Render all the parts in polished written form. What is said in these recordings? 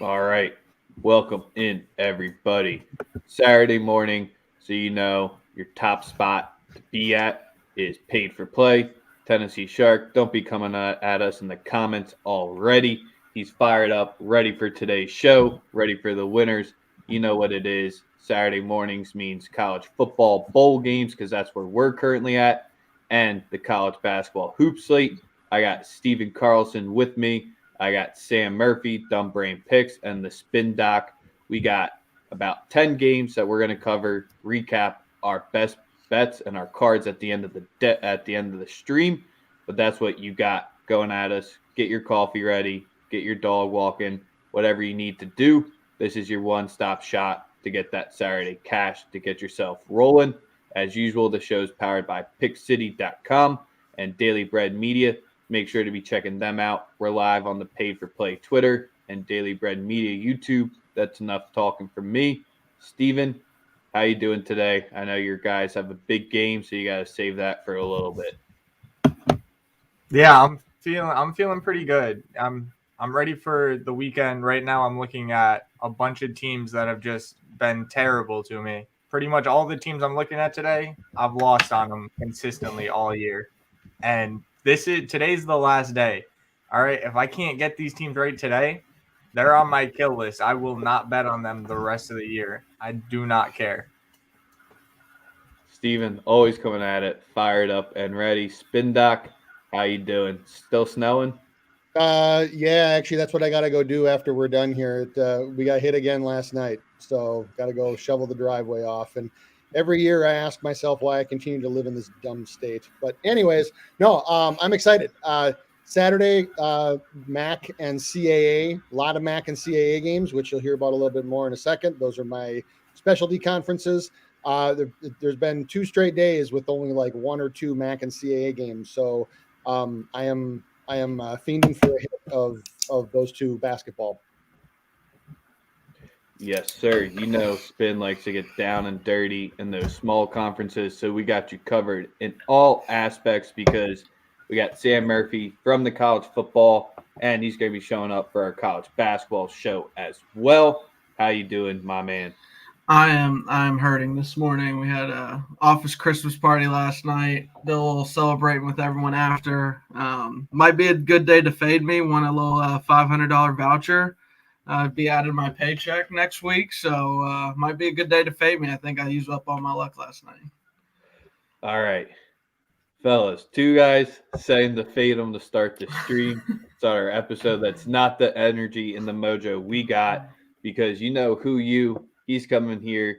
All right. Welcome in, everybody. Saturday morning, so you know your top spot to be at is Paid for Play. Tennessee Shark, don't be coming at us in the comments already. He's fired up, ready for today's show, ready for the winners. You know what it is. Saturday mornings means college football bowl games because that's where we're currently at, and the college basketball hoop slate. I got Steven Carlson with me. I got Sam Murphy, Dumb Brain Picks, and the Spin Doc. We got about 10 games that we're going to cover, recap our best bets and our cards at the end of the stream. But that's what you got going at us. Get your coffee ready, get your dog walking, whatever you need to do. This is your one-stop shop to get that Saturday cash to get yourself rolling. As usual, the show is powered by PickCity.com and Daily Bread Media. Make sure to be checking them out. We're live on the Paid for Play Twitter and Daily Bread Media YouTube. That's enough talking from me. Steven, how you doing today? I know your guys have a big game, so you got to save that for a little bit. Yeah, I'm feeling pretty good. I'm ready for the weekend. Right now I'm looking at a bunch of teams that have just been terrible to me. Pretty much all the teams I'm looking at today, I've lost on them consistently all year. And today's the last day. All right, if I can't get these teams right today, they're on my kill list. I will not bet on them the rest of the year. I do not care. Steven, always coming at it, fired up and ready. Spin Doc, how you doing? Still snowing? Yeah, actually, that's what I got to go do after we're done here. We got hit again last night, so got to go shovel the driveway off. And every year I ask myself why I continue to live in this dumb state. But anyways, no, I'm excited. Saturday, MAC and CAA, a lot of MAC and CAA games, which you'll hear about a little bit more in a second. Those are my specialty conferences. There's been 2 straight days with only like 1 or 2 MAC and CAA games. So I am fiending for a hit of those 2 basketball. Yes, sir. You know Spin likes to get down and dirty in those small conferences, so we got you covered in all aspects because we got Sam Murphy from the college football, and he's going to be showing up for our college basketball show as well. How you doing, my man? I'm hurting this morning. We had a office Christmas party last night. Did a little celebrating with everyone after. Might be a good day to fade me. Won a little $500 voucher. Be added to my paycheck next week, so might be a good day to fade me. I think I used up all my luck last night. All right, fellas, 2 guys saying to fade them to start the stream. It's our episode that's not the energy and the mojo we got because you know who he's coming here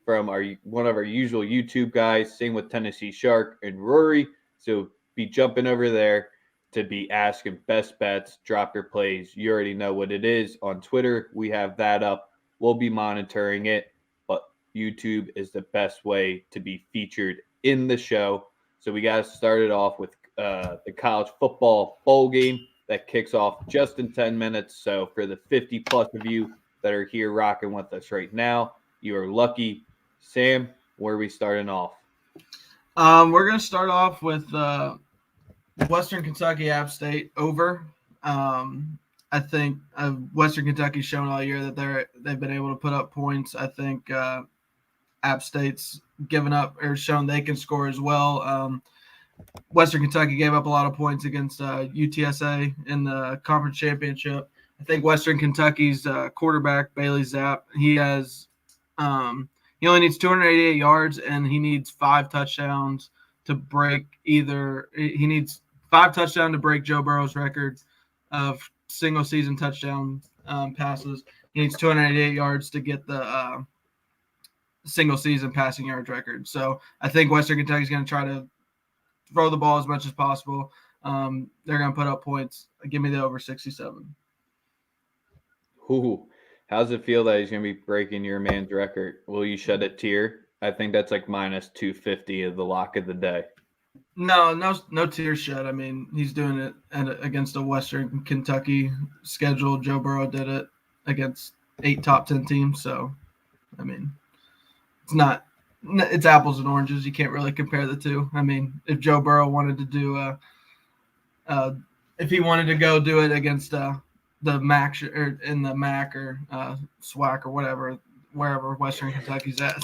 from one of our usual YouTube guys. Same with Tennessee Shark and Rory. So be jumping over there to be asking best bets, drop your plays. You already know what it is on Twitter. We have that up. We'll be monitoring it, but YouTube is the best way to be featured in the show. So we got to start it off with the college football bowl game that kicks off just in 10 minutes. So for the 50 plus of you that are here rocking with us right now, you are lucky. Sam, where are we starting off? We're going to start off with Western Kentucky App State over. I think Western Kentucky's shown all year that they've been able to put up points. I think App State's given up or shown they can score as well. Western Kentucky gave up a lot of points against UTSA in the conference championship. I think Western Kentucky's quarterback, Bailey Zapp, he only needs 288 yards and he needs 5 touchdowns to break he needs 5 touchdowns to break Joe Burrow's record of single season touchdown passes. He needs 288 yards to get the single season passing yards record. So I think Western Kentucky's going to try to throw the ball as much as possible. They're going to put up points. Give me the over 67. Ooh, how's it feel that he's going to be breaking your man's record? Will you shed a tear? I think that's like minus 250 of the lock of the day. No tears shed. I mean, he's doing it against a Western Kentucky schedule. Joe Burrow did it against 8 top 10 teams. So, I mean, it's apples and oranges. You can't really compare the two. I mean, if Joe Burrow wanted to do if he wanted to go do it against the MAC or in the MAC or SWAC or whatever, wherever Western Kentucky's at.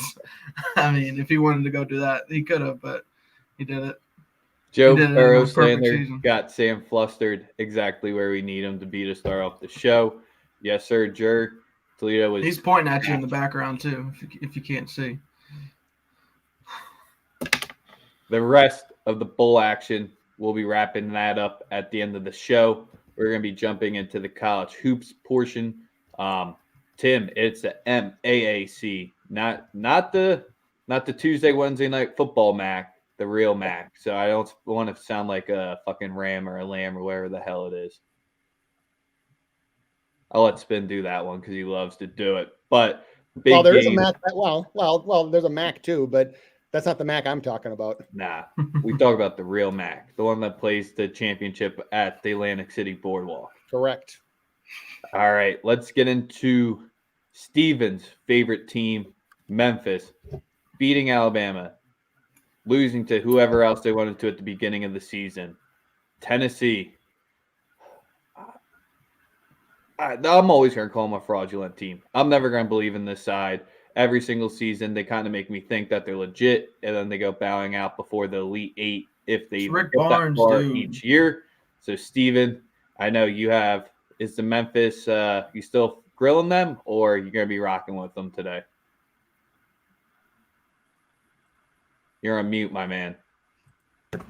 I mean, if he wanted to go do that, he could have, but he did it. Joe He did it in Burrow a perfect Slander season. got Sam flustered exactly where we need him to be to start off the show. Yes, sir, Jer. Toledo was. He's pointing at you in the background too, if you can't see. The rest of the bowl action, we'll be wrapping that up at the end of the show. We're going to be jumping into the college hoops portion. Tim, it's the MAAC, not the Tuesday, Wednesday night football MAC, the real MAC. So I don't want to sound like a fucking ram or a lamb or whatever the hell it is. I'll let Spin do that one because he loves to do it. But big there is a game. MAC. Well, there's a MAC too, but that's not the MAC I'm talking about. Nah, we talk about the real MAC, the one that plays the championship at the Atlantic City Boardwalk. Correct. All right, let's get into Steven's favorite team, Memphis, beating Alabama, losing to whoever else they wanted to at the beginning of the season. Tennessee. I'm always going to call them a fraudulent team. I'm never going to believe in this side. Every single season, they kind of make me think that they're legit, and then they go bowing out before the Elite Eight if they Rick get that Barnes, far dude. each year. So, Steven, I know you have – is the Memphis you still grilling them, or are you going to be rocking with them today? You're on mute, my man.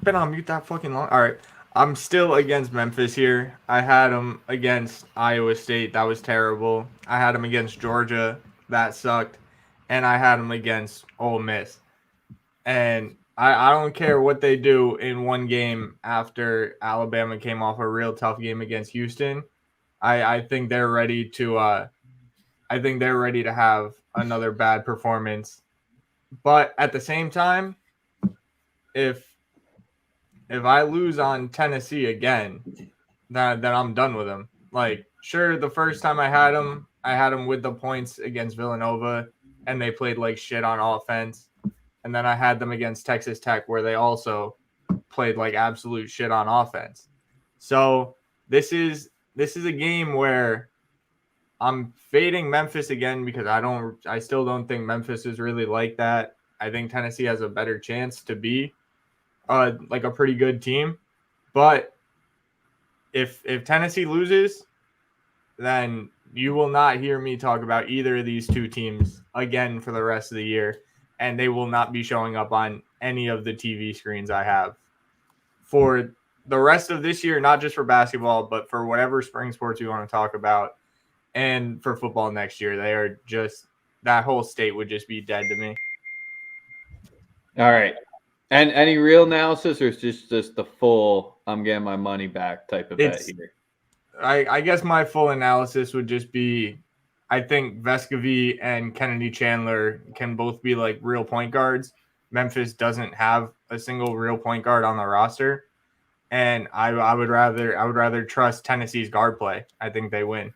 Been on mute that fucking long. All right. I'm still against Memphis here. I had them against Iowa State. That was terrible. I had them against Georgia. That sucked. And I had them against Ole Miss. And I don't care what they do in one game after Alabama came off a real tough game against Houston. I think they're ready to have another bad performance. But at the same time, if I lose on Tennessee again, then I'm done with them. Like, sure, the first time I had them with the points against Villanova, and they played like shit on offense. And then I had them against Texas Tech, where they also played like absolute shit on offense. So this is a game where I'm fading Memphis again because I still don't think Memphis is really like that. I think Tennessee has a better chance to be like a pretty good team. But if Tennessee loses, then you will not hear me talk about either of these two teams again for the rest of the year, and they will not be showing up on any of the TV screens I have for the rest of this year, not just for basketball, but for whatever spring sports you want to talk about, and for football next year. They are just – that whole state would just be dead to me. All right. And any real analysis, or is just the full I'm getting my money back type of bet here? I guess my full analysis would just be I think Vescovy and Kennedy Chandler can both be like real point guards. Memphis doesn't have a single real point guard on the roster. And I would rather trust Tennessee's guard play. I think they win.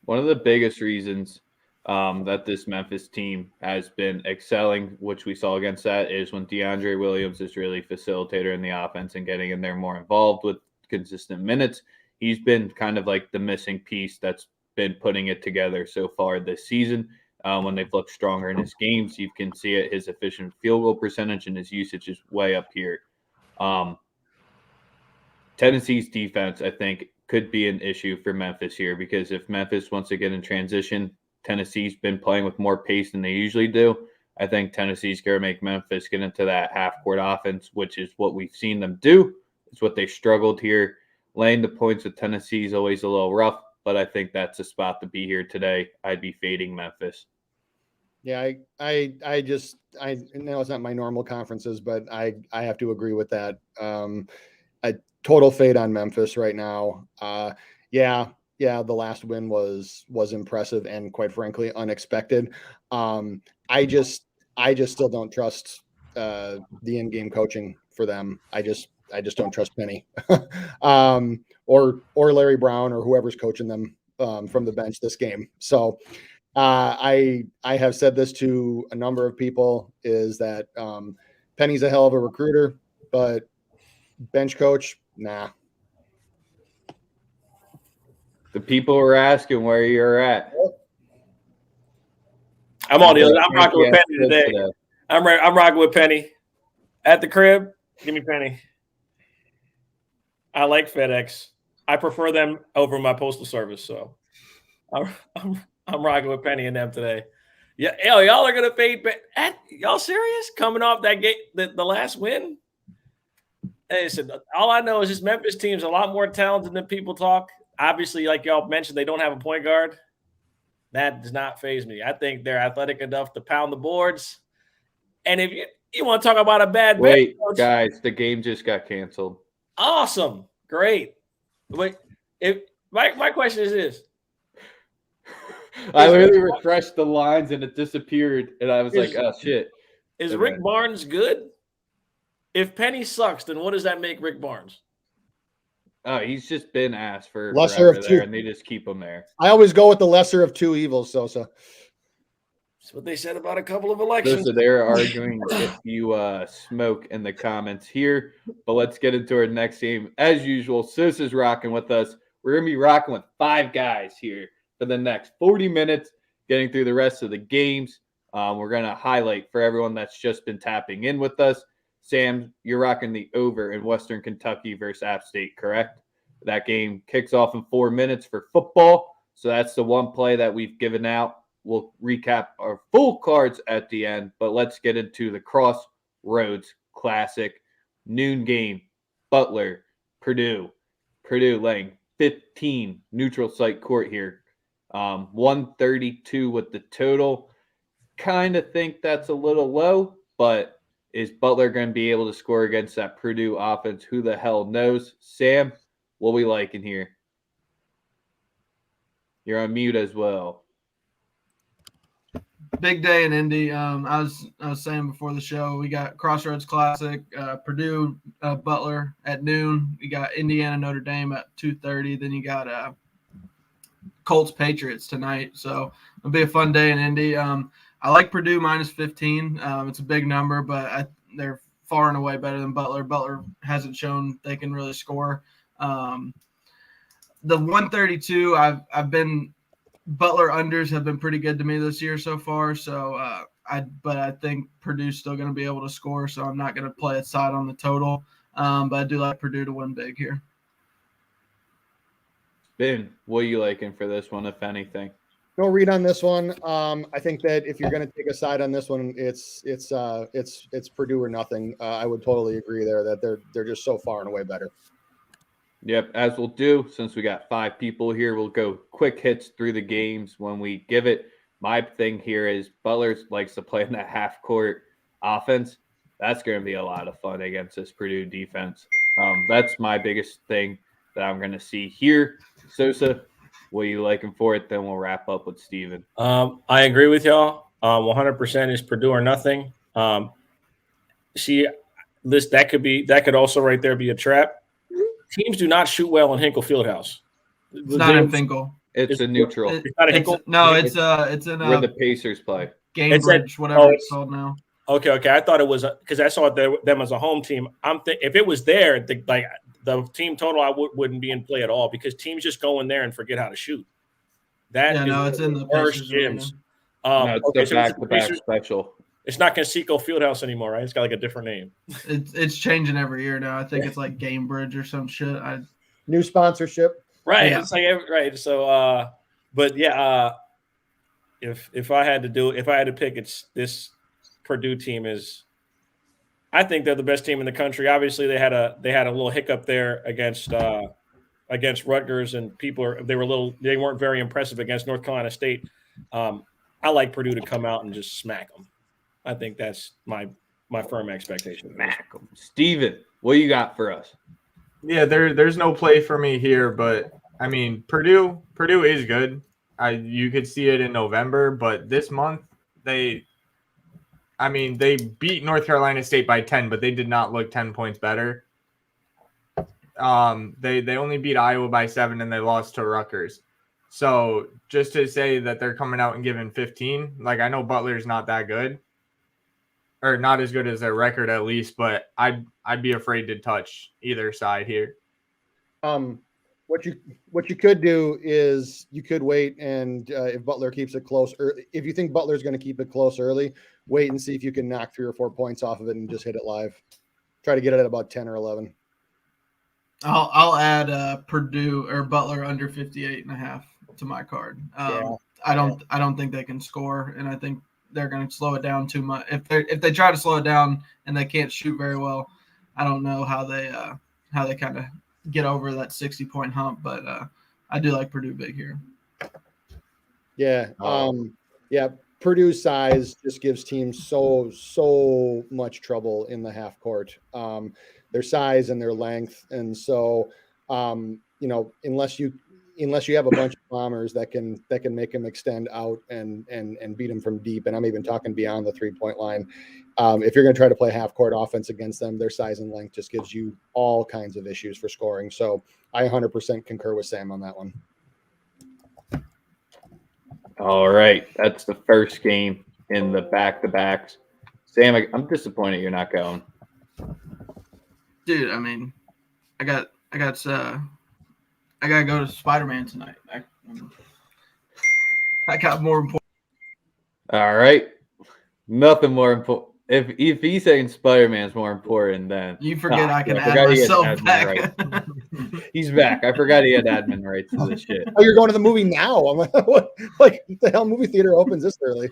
One of the biggest reasons that this Memphis team has been excelling, which we saw against that, is when DeAndre Williams is really facilitator in the offense and getting in there more involved with consistent minutes. He's been kind of like the missing piece that's been putting it together so far this season. When they've looked stronger in his games, you can see it. His efficient field goal percentage and his usage is way up here. Tennessee's defense, I think, could be an issue for Memphis here, because if Memphis wants to get in transition, Tennessee's been playing with more pace than they usually do. I think Tennessee's going to make Memphis get into that half-court offense, which is what we've seen them do. It's what they struggled here. Laying the points with Tennessee is always a little rough, but I think that's a spot to be here today. I'd be fading Memphis. Yeah, I know it's not my normal conferences, but I have to agree with that. A total fade on Memphis right now. Yeah, the last win was impressive and quite frankly unexpected. I just still don't trust the in-game coaching for them. I just don't trust Penny or Larry Brown or whoever's coaching them from the bench this game. So I have said this to a number of people, is that Penny's a hell of a recruiter, but bench coach, nah. The people were asking where you're at. I'm on the other. I'm rocking with Penny today. I'm rocking with Penny at the crib. Give me Penny. I like FedEx. I prefer them over my postal service. So I'm rocking with Penny and them today. Yeah, y'all are gonna fade. Y'all serious? Coming off that game, the last win. Hey, listen, all I know is this Memphis team's a lot more talented than people talk. Obviously, like y'all mentioned, they don't have a point guard. That does not faze me. I think they're athletic enough to pound the boards. And if you want to talk about a bad wait, guys, the game just got canceled. Awesome, great. Wait, my question is this: I literally refreshed the lines and it disappeared, and I was like, "Oh shit!" Is Rick Barnes good? If Penny sucks, then what does that make Rick Barnes? Oh, he's just been asked for lesser of two, and they just keep him there. I always go with the lesser of two evils, Sosa. That's what they said about a couple of elections. So they're arguing if you smoke in the comments here. But let's get into our next game. As usual, Sosa's rocking with us. We're going to be rocking with 5 guys here for the next 40 minutes, getting through the rest of the games. We're going to highlight for everyone that's just been tapping in with us. Sam, you're rocking the over in Western Kentucky versus App State, correct? That game kicks off in 4 minutes for football. So that's the one play that we've given out. We'll recap our full cards at the end, but let's get into the Crossroads Classic noon game. Butler, Purdue. Purdue laying 15 neutral site court here. 132 with the total. Kind of think that's a little low, but is Butler going to be able to score against that Purdue offense? Who the hell knows? Sam, what we liking here? You're on mute as well. Big day in Indy. I was saying before the show, we got Crossroads Classic, Purdue, Butler at noon. We got Indiana, Notre Dame at 2:30. Then you got Colts, Patriots tonight. So it'll be a fun day in Indy. I like Purdue minus 15. It's a big number, but they're far and away better than Butler. Butler hasn't shown they can really score. The 132, Butler unders have been pretty good to me this year so far. So but I think Purdue's still going to be able to score. So I'm not going to play a side on the total. But I do like Purdue to win big here. Ben, what are you liking for this one, if anything? No read on this one. I think that if you're going to take a side on this one, it's Purdue or nothing. I would totally agree there that they're just so far and away better. Yep, as we'll do, since we got 5 people here, we'll go quick hits through the games when we give it. My thing here is Butler likes to play in that half-court offense. That's going to be a lot of fun against this Purdue defense. That's my biggest thing that I'm going to see here. Sosa, what are you liking for it? Then we'll wrap up with Steven. I agree with y'all. 100% is Purdue or nothing. That could also right there be a trap. Teams do not shoot well in Hinkle Fieldhouse. It's not in Finkel. It's a neutral. It's not a Hinkle. No, it's in where the Pacers play. Cambridge, whatever it's called now. Okay. I thought it was because I saw them as a home team. If it was there, the team total I wouldn't be in play at all because teams just go in there and forget how to shoot. It's in the worst gyms. It's the back-to-back special. It's not Conseco Fieldhouse anymore, right? It's got like a different name. It's changing every year now. I think it's like Gamebridge or some shit. New sponsorship. Right. Yeah. It's like right. So but yeah, if I had to pick, it's this Purdue team is I think they're the best team in the country. Obviously they had a little hiccup there against Rutgers and they weren't very impressive against North Carolina State. I like Purdue to come out and just smack them. I think that's my firm expectation. Smack them. Steven, what you got for us? Yeah, there's no play for me here, but I mean Purdue is good. You could see it in November, but this month they beat North Carolina State by 10, but they did not look 10 points better. They only beat Iowa by 7 and they lost to Rutgers. So just to say that they're coming out and giving 15, like I know Butler's not that good. Or not as good as their record at least, but I'd be afraid to touch either side here. What you could do is you could wait, and if Butler keeps it close, or if you think Butler's going to keep it close early, wait and see if you can knock 3 or 4 points off of it and just hit it live. Try to get it at about 10 or 11. I'll add Purdue or Butler under 58.5 to my card. I don't think they can score, and I think they're going to slow it down too much. If they try to slow it down and they can't shoot very well, I don't know how they kind of get over that 60-point hump. But I do like Purdue big here. Yeah, Purdue's size just gives teams so much trouble in the half court. Their size and their length, and so unless you have a bunch of bombers that can make them extend out and beat them from deep, and I'm even talking beyond the 3-point line. If you're going to try to play half court offense against them, their size and length just gives you all kinds of issues for scoring. So I 100% concur with Sam on that one. All right, that's the first game in the back-to-backs. Sam, I'm disappointed you're not going. Dude, I mean, I gotta go to Spider-Man tonight. I got more important. All right, nothing more important. If he's saying Spider-Man's more important, then you forget I can add myself back. Right. He's back. I forgot he had admin rights to this shit. Oh, you're going to the movie now? I'm like, what the hell? Movie theater opens this early?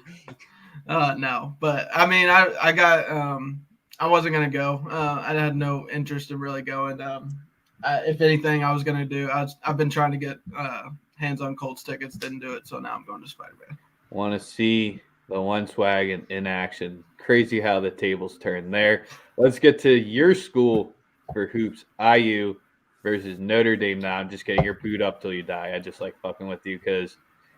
No, but I mean, I got I wasn't gonna go. I had no interest in really going. If anything, I was gonna do. I've been trying to get hands on Colts tickets. Didn't do it, so now I'm going to Spider-Man. Want to see the one swag in action. Crazy how the tables turn there. Let's get to your school for hoops. IU versus Notre Dame. Now, I'm just kidding. You're booed up till you die. I just like fucking with you because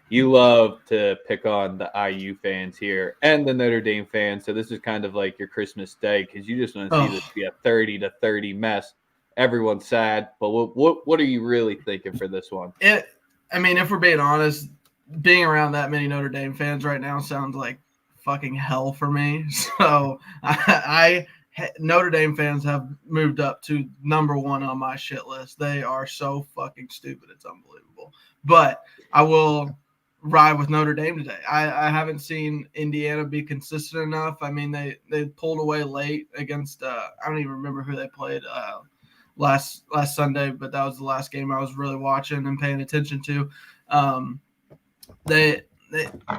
you love to pick on the IU fans here and the Notre Dame fans. So this is kind of like your Christmas day because you just want to see this be a 30-30 mess. Everyone's sad, but what are you really thinking for this one? I mean, if we're being honest, being around that many Notre Dame fans right now sounds like fucking hell for me. So Notre Dame fans have moved up to number 1 on my shit list. They are so fucking stupid. It's unbelievable. But I will ride with Notre Dame today. I haven't seen Indiana be consistent enough. I mean, they pulled away late against I don't even remember who they played last Sunday, but that was the last game I was really watching and paying attention to.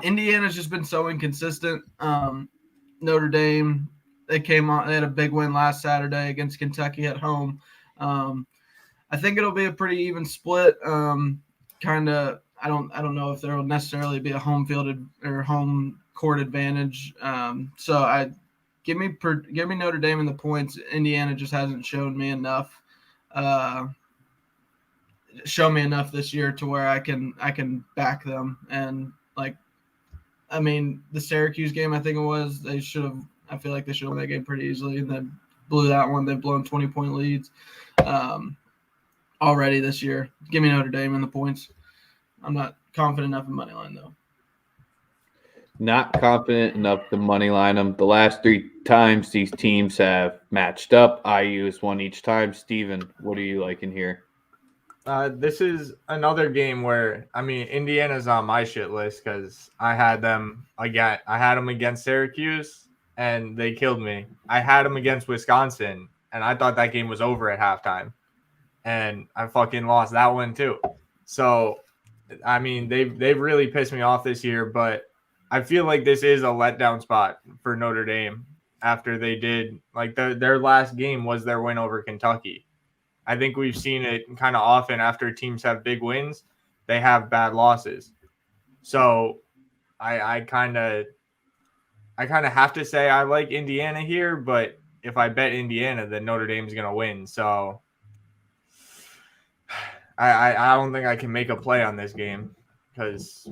Indiana's just been so inconsistent. Notre Dame, they had a big win last Saturday against Kentucky at home. I think it'll be a pretty even split. Kind of, I don't know if there will necessarily be a home field or home court advantage. So give me Notre Dame in the points. Indiana just hasn't shown me enough. Show me enough this year to where I can back them. And I mean, the Syracuse game, I think it was, I feel like they should have won that game pretty easily, and then blew that one. They've blown 20-point leads already this year. Give me Notre Dame in the points. I'm not confident enough in money line though. Not confident enough to money line them. The last 3 times these teams have matched up, IU has won each time. Steven, what are you liking here? This is another game where, I mean, Indiana's on my shit list because I had them again. I had them against Syracuse, and they killed me. I had them against Wisconsin, and I thought that game was over at halftime, and I fucking lost that one too. So, I mean, they've really pissed me off this year, but I feel like this is a letdown spot for Notre Dame after they did, their last game was their win over Kentucky. I think we've seen it kind of often after teams have big wins, they have bad losses. So I kind of have to say I like Indiana here, but if I bet Indiana, then Notre Dame's going to win. So I don't think I can make a play on this game because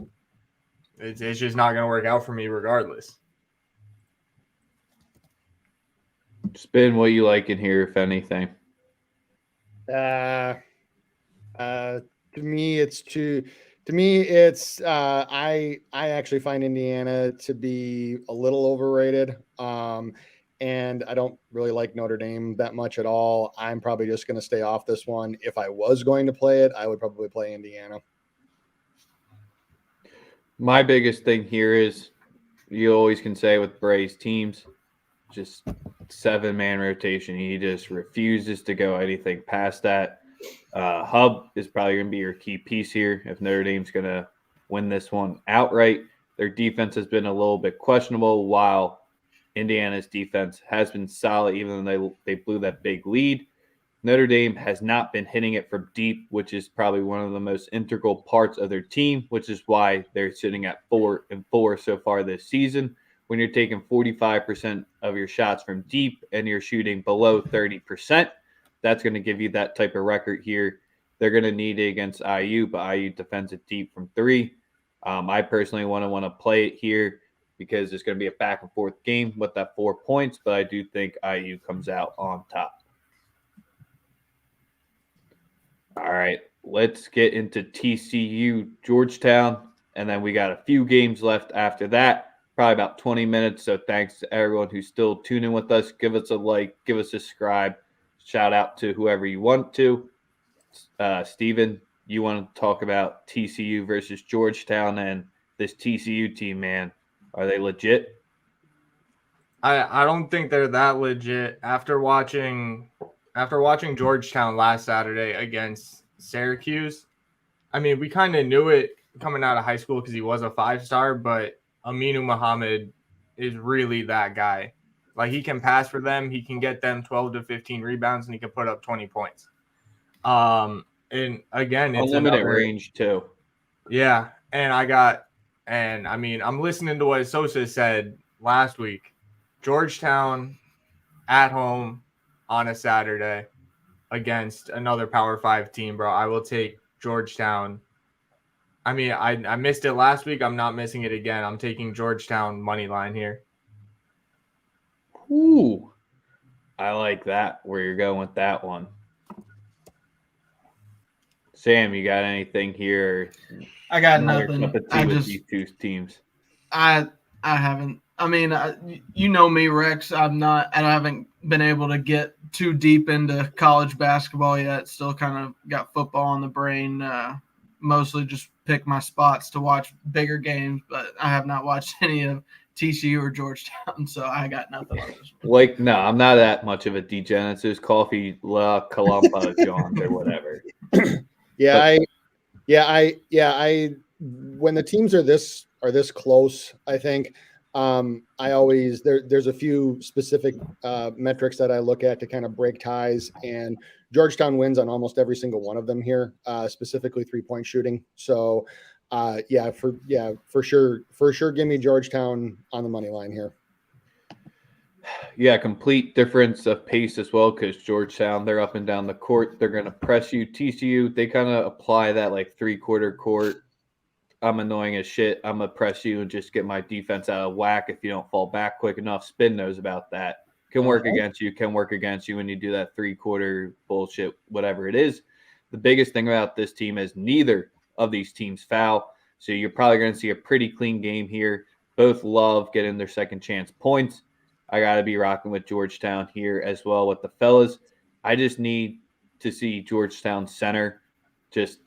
it's just not going to work out for me regardless. Spin what you like in here, if anything. To me, I actually find Indiana to be a little overrated. And and I don't really like Notre Dame that much at all. I'm probably just going to stay off this one. If I was going to play it, I would probably play Indiana. My biggest thing here is you always can say with Bray's teams, just 7-man rotation. He just refuses to go anything past that. Hub is probably going to be your key piece here if Notre Dame's going to win this one outright. Their defense has been a little bit questionable, while Indiana's defense has been solid, even though they blew that big lead. Notre Dame has not been hitting it from deep, which is probably one of the most integral parts of their team, which is why they're sitting at 4-4 so far this season. When you're taking 45% of your shots from deep and you're shooting below 30%, that's going to give you that type of record here. They're going to need it against IU, but IU defends it deep from 3. I personally want to play it here because it's going to be a back and forth game with that 4 points, but I do think IU comes out on top. All right, let's get into TCU Georgetown, and then we got a few games left after that, probably about 20 minutes. So thanks to everyone who's still tuning with us. Give us a like, give us a subscribe. Shout out to whoever you want to. Steven, you want to talk about TCU versus Georgetown and this TCU team, man. Are they legit? I don't think they're that legit. After watching Georgetown last Saturday against Syracuse, I mean, we kind of knew it coming out of high school because he was a 5-star, but Aminu Muhammad is really that guy. Like, he can pass for them, he can get them 12 to 15 rebounds, and he can put up 20 points. And again, it's unlimited range too. Yeah, I'm listening to what Sosa said last week. Georgetown at home on a Saturday against another Power 5 team, bro. I will take Georgetown. I mean, I missed it last week. I'm not missing it again. I'm taking Georgetown money line here. Ooh, I like that, where you're going with that one. Sam, you got anything here? I got nothing. I just these two teams. I haven't. I mean, you know me, Rex. I haven't been able to get too deep into college basketball yet. Still kind of got football on the brain. Mostly just pick my spots to watch bigger games, but I have not watched any of TCU or Georgetown, so I got nothing on this one. Like, no, I'm not that much of a degenerate. There's Coffee La Columba Johns or whatever. When the teams are this close, I think there's a few specific metrics that I look at to kind of break ties, and Georgetown wins on almost every single one of them here, specifically 3-point shooting. So for sure give me Georgetown on the money line here. Yeah, complete difference of pace as well, because Georgetown, they're up and down the court. They're going to press you. TCU, they kind of apply that like 3-quarter court. I'm annoying as shit. I'm going to press you and just get my defense out of whack if you don't fall back quick enough. Spin knows about that. Can work against you when you do that 3-quarter bullshit, whatever it is. The biggest thing about this team is neither of these teams foul. So you're probably going to see a pretty clean game here. Both love getting their second chance points. I got to be rocking with Georgetown here as well with the fellas. I just need to see Georgetown center, just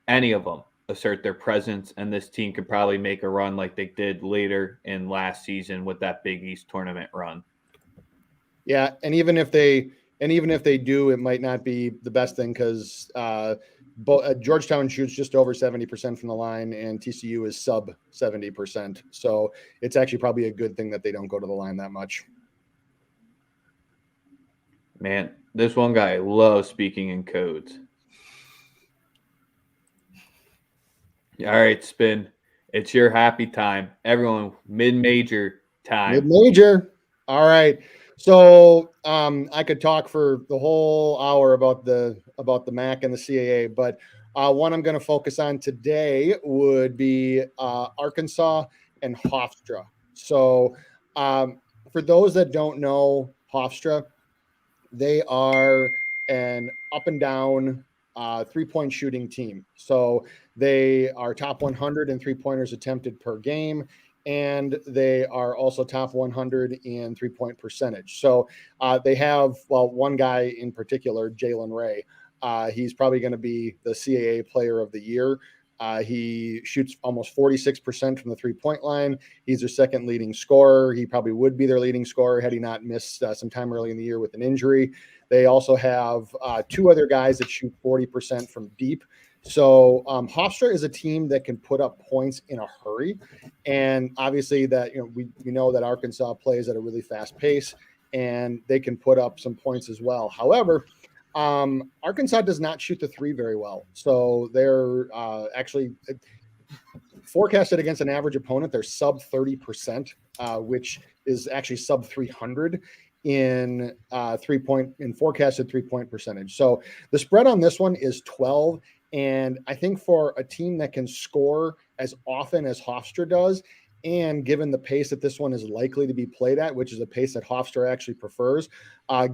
any of them, assert their presence, and this team could probably make a run like they did later in last season with that Big East tournament run. Yeah, and even if they do, it might not be the best thing because Georgetown shoots just over 70% from the line, and TCU is sub 70%. So it's actually probably a good thing that they don't go to the line that much. Man, this one guy loves speaking in codes. All right, Spin. It's your happy time. Everyone, mid-major time. Mid-major. All right. So I could talk for the whole hour about the MAC and the CAA, but one I'm going to focus on today would be Arkansas and Hofstra. So for those that don't know Hofstra, they are an up and down 3-point shooting team. So they are top 100 in 3-pointers attempted per game. and they are also top 100 in 3-point percentage. So they have, one guy in particular, Jalen Ray. He's probably going to be the CAA player of the year. He shoots almost 46% from the 3-point line. He's their second leading scorer. He probably would be their leading scorer had he not missed some time early in the year with an injury. They also have 2 other guys that shoot 40% from deep. So Hofstra is a team that can put up points in a hurry. And obviously that, we know that Arkansas plays at a really fast pace, and they can put up some points as well. However, Arkansas does not shoot the 3 very well. So they're actually forecasted against an average opponent. They're sub 30%, which is actually sub 300 in forecasted 3-point percentage. So the spread on this one is 12. And I think for a team that can score as often as Hofstra does, and given the pace that this one is likely to be played at, which is a pace that Hofstra actually prefers,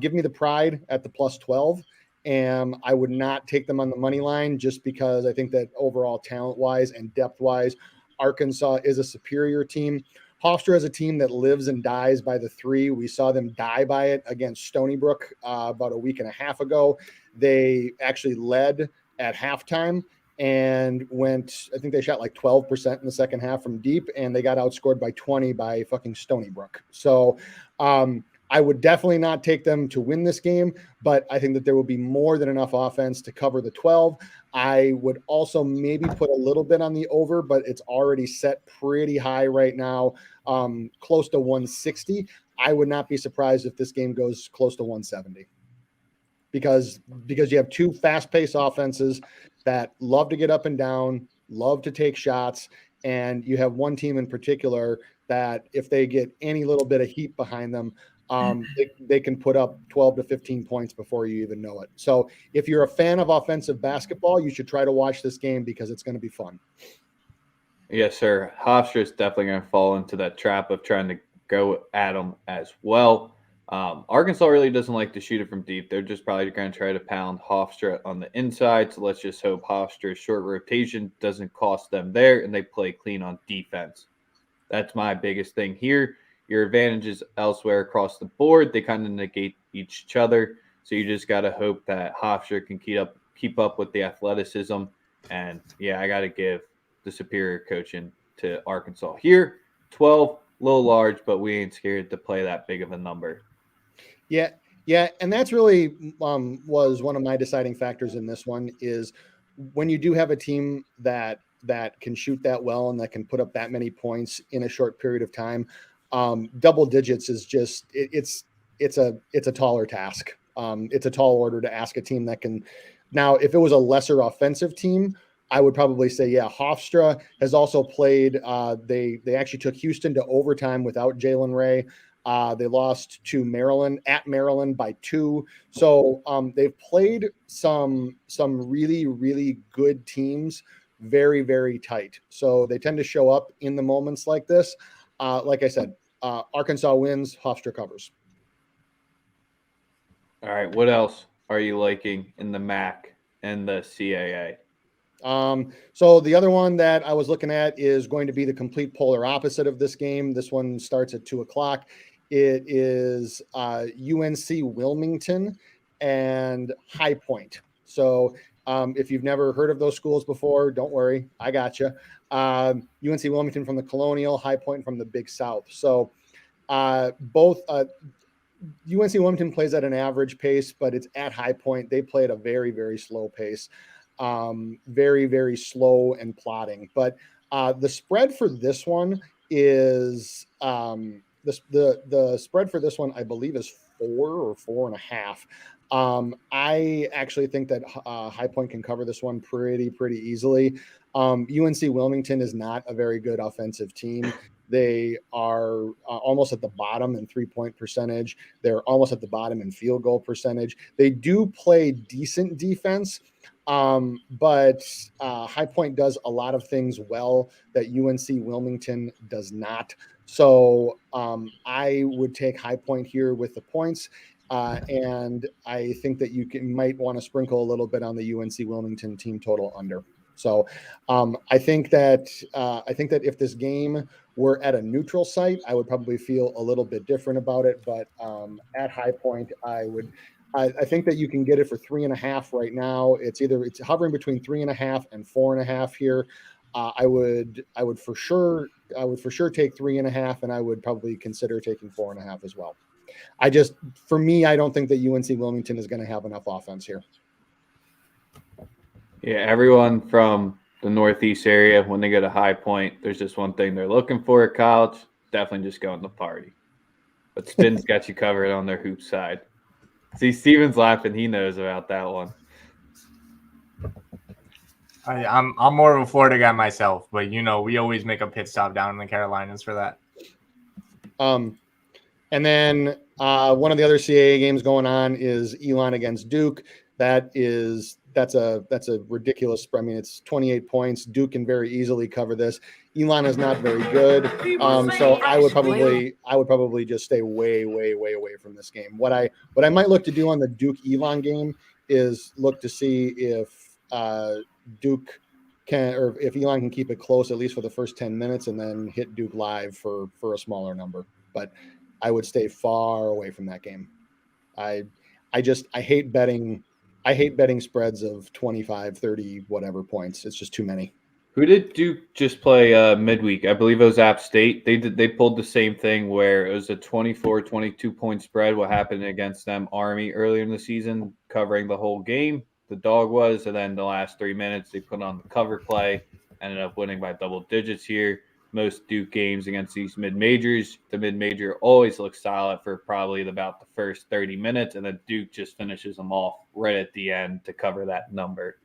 give me the Pride at the plus 12. And I would not take them on the money line just because I think that overall talent-wise and depth-wise, Arkansas is a superior team. Hofstra is a team that lives and dies by the 3. We saw them die by it against Stony Brook about a week and a half ago. They actually led at halftime and I think they shot like 12% in the second half from deep, and they got outscored by 20 by fucking Stony Brook. So I would definitely not take them to win this game, but I think that there will be more than enough offense to cover the 12. I would also maybe put a little bit on the over, but it's already set pretty high right now, close to 160. I would not be surprised if this game goes close to 170. Because you have 2 fast-paced offenses that love to get up and down, love to take shots, and you have one team in particular that if they get any little bit of heat behind them, they can put up 12 to 15 points before you even know it. So if you're a fan of offensive basketball, you should try to watch this game because it's going to be fun. Yes, sir. Hofstra is definitely going to fall into that trap of trying to go at them as well. Arkansas really doesn't like to shoot it from deep. They're just probably going to try to pound Hofstra on the inside. So let's just hope Hofstra's short rotation doesn't cost them there and they play clean on defense. That's my biggest thing here. Your advantages elsewhere across the board, they kind of negate each other. So you just got to hope that Hofstra can keep up with the athleticism. And yeah, I got to give the superior coaching to Arkansas here. 12, a little large, but we ain't scared to play that big of a number. Yeah, and that's really was one of my deciding factors in this one is when you do have a team that can shoot that well and that can put up that many points in a short period of time. Double digits is just it's a taller task. It's a tall order to ask a team that can. Now, if it was a lesser offensive team, I would probably say, yeah, Hofstra has also played. They actually took Houston to overtime without Jalen Ray. They lost to Maryland by 2. So they've played some really, really good teams very, very tight. So they tend to show up in the moments like this. Like I said, Arkansas wins, Hofstra covers. All right. What else are you liking in the MAC and the CAA? So the other one that I was looking at is going to be the complete polar opposite of this game. This one starts at 2:00. It is UNC Wilmington and High Point. So if you've never heard of those schools before, don't worry, I got you. UNC Wilmington from the Colonial, High Point from the Big South. So both UNC Wilmington plays at an average pace, but it's at High Point. They play at a very, very slow pace. Very, very slow and plodding. But the spread for this one is the spread for this one, I believe, is 4 or 4.5. I actually think that High Point can cover this one pretty easily. UNC Wilmington is not a very good offensive team. They are almost at the bottom in 3-point percentage. They're almost at the bottom in field goal percentage. They do play decent defense, but High Point does a lot of things well that UNC Wilmington does not. So I would take High Point here with the points. And I think that you might want to sprinkle a little bit on the UNC Wilmington team total under. So I think that if this game were at a neutral site, I would probably feel a little bit different about it. But at High Point, I think that you can get it for 3.5 right now. It's hovering between 3.5 and 4.5 here. I would for sure take 3.5, and I would probably consider taking 4.5 as well. For me, I don't think that UNC Wilmington is going to have enough offense here. Yeah, everyone from the Northeast area, when they go to High Point, there's just one thing they're looking for at college. Definitely just going to party. But Spin's got you covered on their hoop side. See, Steven's laughing. He knows about that one. I'm more of a Florida guy myself, but we always make a pit stop down in the Carolinas for that. And then one of the other CAA games going on is Elon against Duke. That's a ridiculous spread. I mean, it's 28 points. Duke can very easily cover this. Elon is not very good, so I would probably just stay way away from this game. What I might look to do on the Duke Elon game is look to see if Duke can, or if Elon can keep it close at least for the first 10 minutes, and then hit Duke live for a smaller number. But I would stay far away from that game. I hate betting. I hate betting spreads of 25, 30, whatever points. It's just too many. Who did Duke just play midweek? I believe it was App State. They pulled the same thing where it was a 24, 22-point spread. What happened against them? Army earlier in the season, covering the whole game. The dog was, and then the last 3 minutes they put on the cover play. Ended up winning by double digits here. Most Duke games against these mid-majors, the mid-major always looks solid for probably about the first 30 minutes, and then Duke just finishes them off right at the end to cover that number.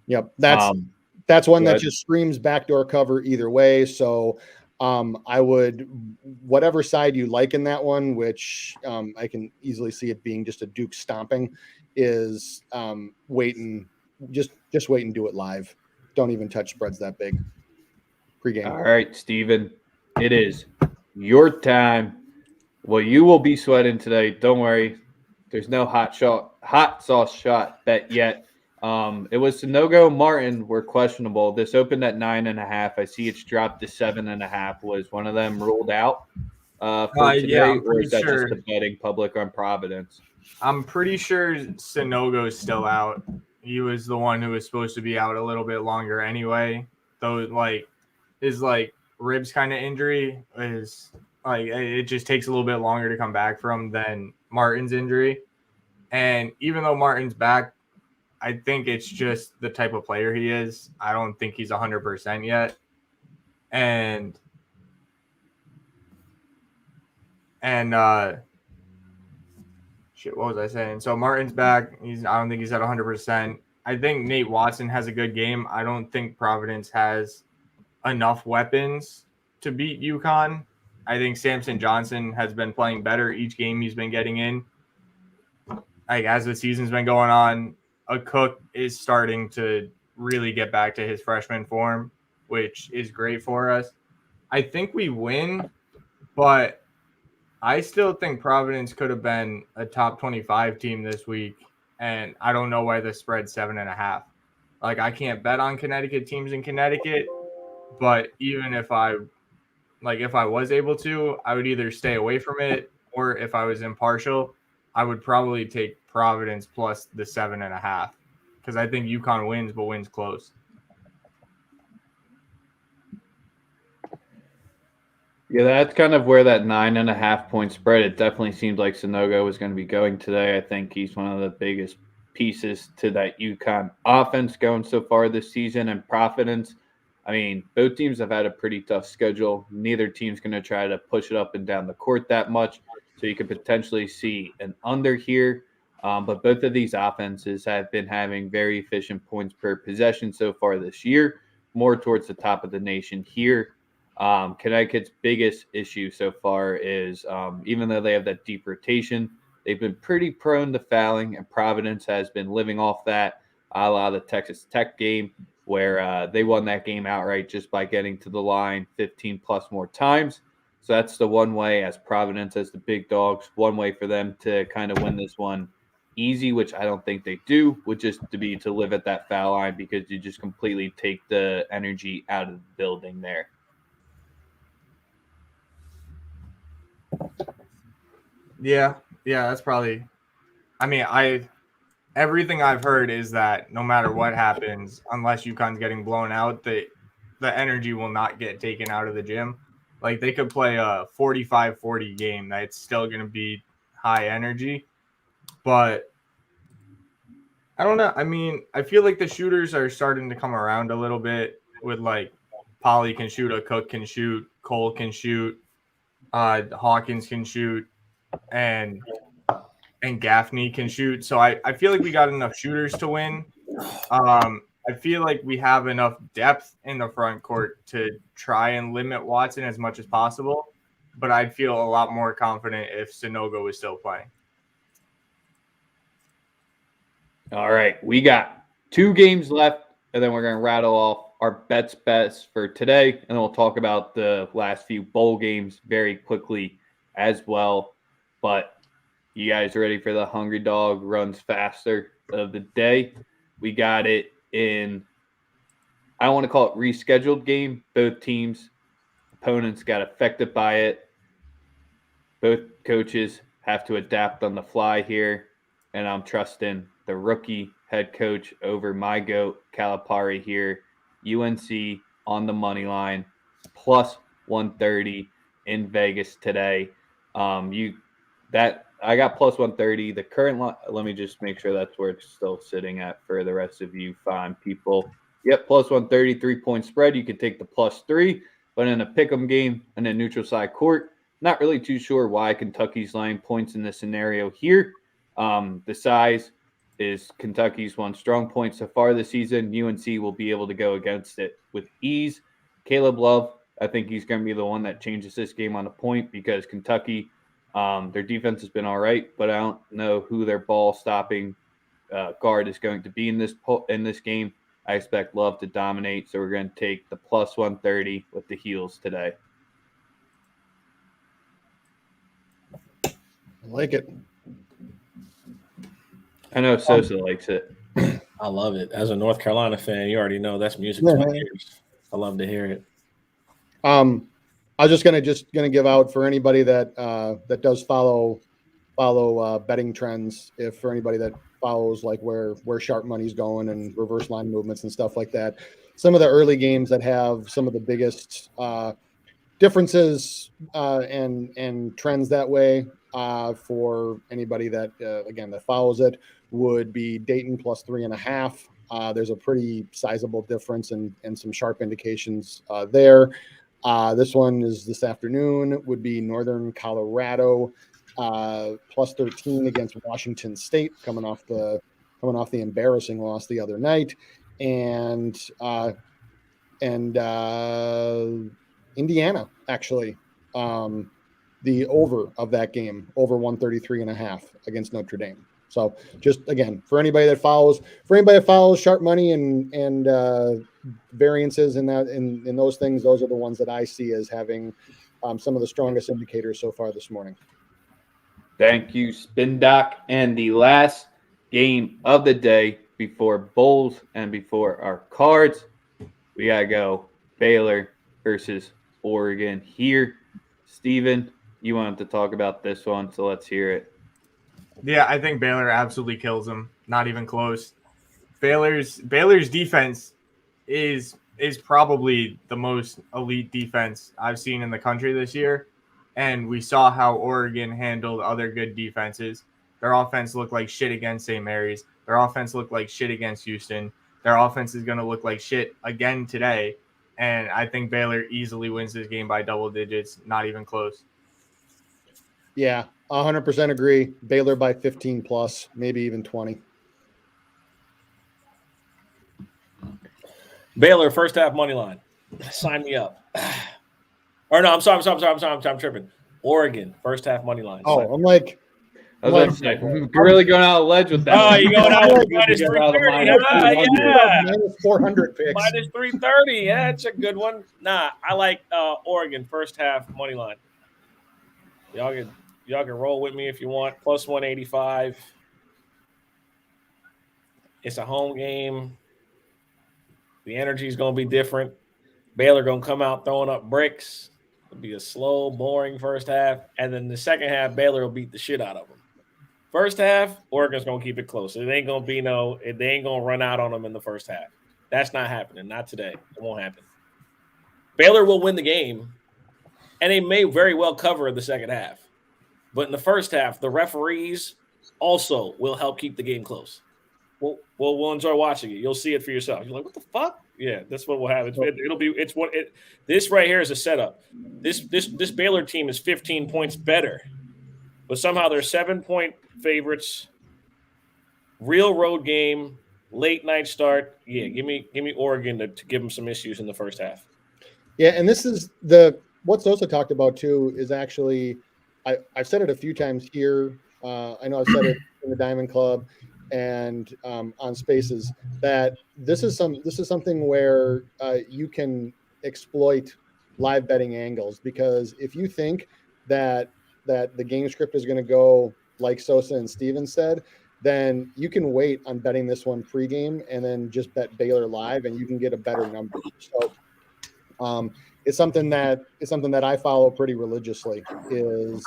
Yep, that's one that just screams backdoor cover either way. So I would, whatever side you like in that one, which I can easily see it being just a Duke stomping, is wait and do it live. Don't even touch spreads that big. Pre-game. All right, Steven, it is your time. Well, you will be sweating today. Don't worry. There's no hot sauce shot bet yet. It was Sanogo Martin were questionable. This opened at 9.5. I see it's dropped to 7.5. Was one of them ruled out for today, or is that just the betting public on Providence? I'm pretty sure Sanogo's still out. He was the one who was supposed to be out a little bit longer anyway. Though, his ribs kind of injury is it just takes a little bit longer to come back from than Martin's injury. And even though Martin's back, I think it's just the type of player he is. I don't think he's 100% yet. And shit, what was I saying? So Martin's back. I don't think he's at 100%. I think Nate Watson has a good game. I don't think Providence has enough weapons to beat UConn. I think Samson Johnson has been playing better each game he's been getting in. As the season's been going on, Cook is starting to really get back to his freshman form, which is great for us. I think we win, but I still think Providence could have been a top 25 team this week, and I don't know why the spread's 7.5. I can't bet on Connecticut teams in Connecticut, but even if I was able to, I would either stay away from it, or if I was impartial, I would probably take Providence plus the 7.5, because I think UConn wins, but wins close. Yeah, that's kind of where that 9.5-point spread. It definitely seemed like Sanogo was going to be going today. I think he's one of the biggest pieces to that UConn offense going so far this season. And Providence, I mean, both teams have had a pretty tough schedule. Neither team's going to try to push it up and down the court that much. So you could potentially see an under here. But both of these offenses have been having very efficient points per possession so far this year, more towards the top of the nation here. Connecticut's biggest issue so far is even though they have that deep rotation, they've been pretty prone to fouling, and Providence has been living off that, a la the Texas Tech game, where they won that game outright just by getting to the line 15-plus more times. So that's the one way, as Providence as the big dogs, one way for them to kind of win this one easy, which I don't think they do, would just to live at that foul line because you just completely take the energy out of the building there. Yeah, that's probably. I mean, everything I've heard is that no matter what happens, unless UConn's getting blown out, the energy will not get taken out of the gym. Like they could play a 45-40 game that's still going to be high energy, but I don't know. I mean, I feel like the shooters are starting to come around a little bit with like Polly can shoot, a Cook can shoot, Cole can shoot, Hawkins can shoot, and Gaffney can shoot. So I feel like we got enough shooters to win. I feel like we have enough depth in the front court to try and limit Watson as much as possible. But I'd feel a lot more confident if Sanogo was still playing. All right, we got 2 games left, and then we're going to rattle off our bets for today, and then we'll talk about the last few bowl games very quickly as well. But you guys ready for the Hungry Dog runs faster of the day? We got it in, I don't want to call it rescheduled game. Both teams, opponents got affected by it. Both coaches have to adapt on the fly here, and I'm trusting the rookie head coach over my GOAT, Calipari here. UNC on the money line, plus 130 in Vegas today. I got plus 130. The current line, let me just make sure that's where it's still sitting at for the rest of you fine people. Yep, plus 130, 3-point spread. You could take the plus 3, but in a pick'em game in a neutral side court, not really too sure why Kentucky's laying points in this scenario here. The size is Kentucky's one strong point so far this season. UNC will be able to go against it with ease. Caleb Love, I think he's going to be the one that changes this game on a point because Kentucky, their defense has been all right, but I don't know who their ball stopping guard is going to be in this game. I expect Love to dominate, so we're going to take the plus 130 with the Heels today. I like it. I know Sosa likes it. I love it. As a North Carolina fan, you already know that's music to my ears. I love to hear it. I was just gonna give out for anybody that does follow betting trends. If for anybody that follows like where sharp money's going and reverse line movements and stuff like that, some of the early games that have some of the biggest differences and trends that way for anybody that again that follows it would be Dayton plus 3.5. There's a pretty sizable difference and some sharp indications there. This one is this afternoon, would be Northern Colorado plus 13 against Washington State, coming off the embarrassing loss the other night, and Indiana actually the over of that game, over 133.5 against Notre Dame. So just again, for anybody that follows sharp money and variances in those things, those are the ones that I see as having some of the strongest indicators so far this morning. Thank you, Spin Doc. And the last game of the day before bowls and before our cards, we gotta go Baylor versus Oregon here. Steven, you wanted to talk about this one, so let's hear it. Yeah, I think Baylor absolutely kills them. Not even close. Baylor's defense is probably the most elite defense I've seen in the country this year. And we saw how Oregon handled other good defenses. Their offense looked like shit against St. Mary's. Their offense looked like shit against Houston. Their offense is going to look like shit again today. And I think Baylor easily wins this game by double digits, not even close. Yeah, 100% agree. Baylor by 15 plus, maybe even 20. Baylor first half money line. Sign me up. Or no, I'm sorry. I'm tripping. Oregon first half money line. Oh, I'm like, I was like, you're really going out of ledge with that. Oh, you're going out with minus 330. Yeah. Minus 400 picks. Minus 330. Yeah, it's a good one. Nah, I like Oregon first half money line. Y'all can roll with me if you want. Plus 185. It's a home game. The energy is going to be different. Baylor going to come out throwing up bricks. It'll be a slow, boring first half. And then the second half, Baylor will beat the shit out of them. First half, Oregon's going to keep it close. It ain't going to be they ain't going to run out on them in the first half. That's not happening. Not today. It won't happen. Baylor will win the game, and they may very well cover the second half. But in the first half, the referees also will help keep the game close. We'll enjoy watching it. You'll see it for yourself. You're like, what the fuck? Yeah, that's what will happen. This right here is a setup. This Baylor team is 15 points better, but somehow they're 7-point favorites. Real road game, late night start. Yeah, give me Oregon to give them some issues in the first half. Yeah, and this is what Sosa talked about too. Is actually, I've said it a few times here. I know I've said it in the Diamond Club and on Spaces that this is something where you can exploit live betting angles, because if you think that the game script is going to go like Sosa and Stevens said, then you can wait on betting this one pregame and then just bet Baylor live, and you can get a better number. So it's something that I follow pretty religiously. Is